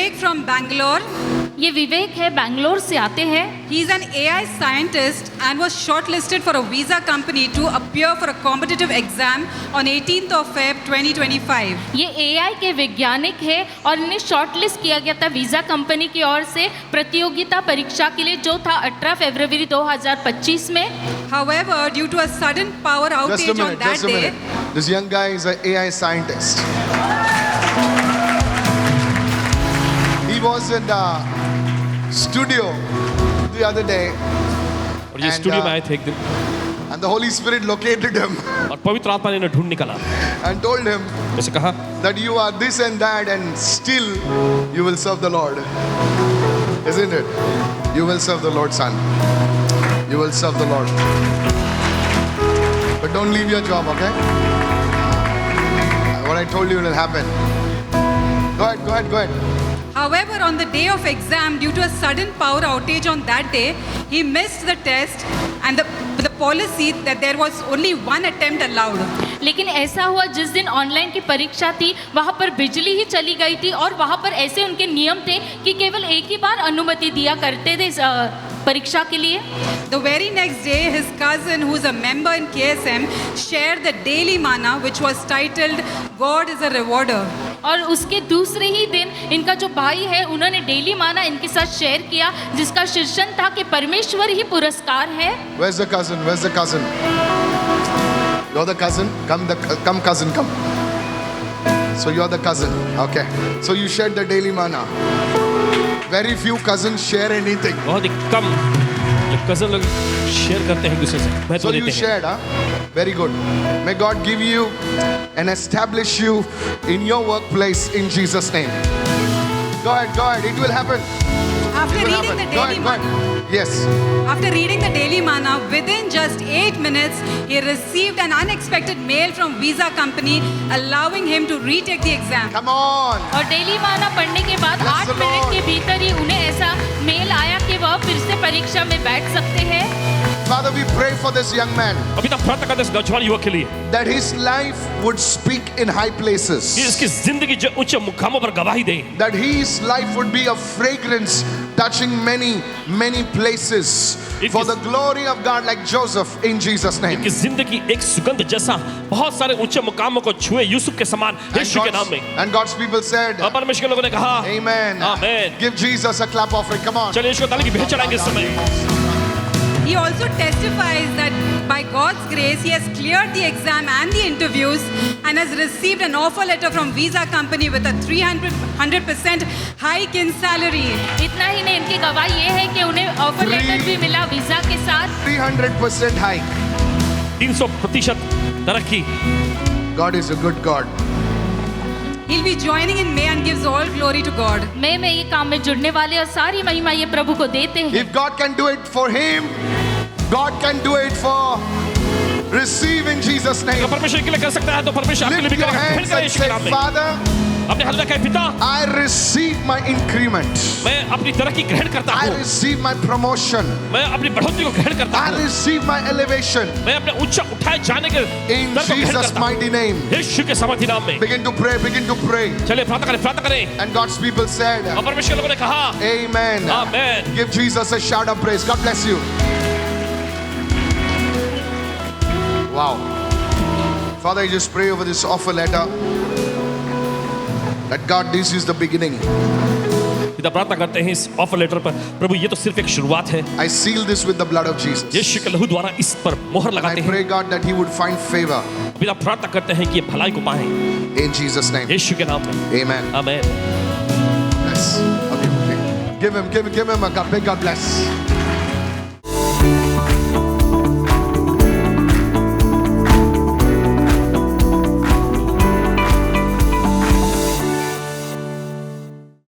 Vivek from Bangalore. ये विवेक है, बैंगलोर से आते हैं। He is an AI scientist and was shortlisted for a visa company to appear for a competitive exam on 18th of Feb 2025. ये AI के वैज्ञानिक है और इन्हें शॉर्टलिस्ट किया गया था वीज़ा कंपनी की ओर से प्रतियोगिता परीक्षा के लिए, जो था 18 फरवरी 2025 में। However, due to a sudden power outage on that day, This young guy is an AI scientist. He was in the studio the other day, और ये स्टूडियो में आए थे एक दिन and the Holy Spirit located him और पवित्र आत्मा ने इन्हें ढूंढ निकाला। and told him जैसे कहा that you are this and that and still you will serve the Lord. Isn't it? You will serve the Lord, son. You will serve the Lord. But don't leave your job, okay? What I told you will happen. Go ahead. however, on the day of exam, due to a sudden power outage on that day, he missed the test and the policy that there was only one attempt allowed. लेकिन ऐसा हुआ जिस दिन online की परीक्षा थी वहाँ पर बिजली ही चली गई थी और वहाँ पर ऐसे उनके नियम थे कि केवल एक ही बार अनुमति दिया करते थे इस परीक्षा के लिए। The very next day, his cousin, who is a member in KSM, shared the daily manna, which was titled "God is a Rewarder." और उसके दूसरे ही दिन इनका जो भाई है उन्होंने डेली माना इनके साथ शेयर किया, जिसका शीर्षक था कि परमेश्वर ही पुरस्कार है। Where's the cousin? You're the cousin? Come cousin, come. So you're the cousin. Okay. So you shared the daily manna. Very few cousins share anything. बहुत ही कम जो कज़न लोग शेयर करते हैं दूसरे से, महत्व So you देते हैं। shared, huh? Very good. May God give you and establish you in your workplace in Jesus' name. Go ahead. It will happen. After It will reading happen. the daily Go ahead. Yes. After reading the daily manna, within just 8 minutes, he received an unexpected mail from Visa company allowing him to retake the exam. Come on. और daily माना पढ़ने के बाद Bless 8 the minute Lord. के भीतर ही उन्हें ऐसा mail आया कि वह फिर से परीक्षा में बैठ सकते हैं। Father, we pray for this young man अभी तक प्रार्थना करते हैं इस नौजवान युवक के लिए that his life would speak in high places. कि इसकी जिंदगी जो उच्च मुकामों पर गवाही दे, That his life would be a fragrance touching many places for the glory of God, like Joseph, in Jesus' name. कि जिंदगी एक सुगंध जैसा बहुत सारे ऊंचे मुकामों को छुए यूसुफ के समान यीशु के नाम में। And God's people said, और परमेश्वर के लोगों ने कहा Amen. Amen. Give Jesus a clap offering. Come on. चलिए यीशु को ताली की भेंट चढ़ाएंगे इस समय। He also testifies that by God's grace, he has cleared the exam and the interviews and has received an offer letter from Visa company with a 300% hike in salary. इतना ही नहीं, इनकी गवाही ये है कि उन्हें ऑफर लेटर भी मिला वीजा के साथ। 300% hike. 300% तरक्की। God is a good God. He'll be joining in May and gives all glory to God. मैं ये काम में जुड़ने वाले और सारी महिमा ये प्रभु को देते हैं। If God can do it for him, God can do it for receive in Jesus' name. अगर परमेश्वर के लिए कर सकता है तो परमेश्वर आपके लिए Lift भी your करेगा। hands भेंट करें and यीशु के say, नाम में। Father, अपने हाथ में कहे पिता, I receive my increment. मैं अपनी तरक्की ग्रहण करता I हूँ। receive my promotion. मैं अपनी बढ़ोतरी को ग्रहण करता I हूँ। receive my elevation. मैं अपने ऊंचा उठाए जाने के In दर को ग्रहण Jesus' करता हूँ। mighty name. यीशु के सामर्थी नाम में। Begin to pray. चलिए प्रार्थना करें। And God's people said, और परमेश्वर के लोगों ने कहा Amen. Amen. Give Jesus a shout of praise. God bless you. Wow. Father, I just pray over this offer letter that God, this is the beginning. पिता प्रार्थना करते हैं इस ऑफर लेटर पर, प्रभु ये तो सिर्फ एक शुरुआत है। I seal this with the blood of Jesus. यीशु के लहू द्वारा इस पर मोहर And I लगाते हैं। pray, God, that He would find favor पिता प्रार्थना करते हैं कि ये भलाई को पाएं in Jesus' name. यीशु के नाम में। Amen. Amen. Yes. Okay. Give him a big God bless.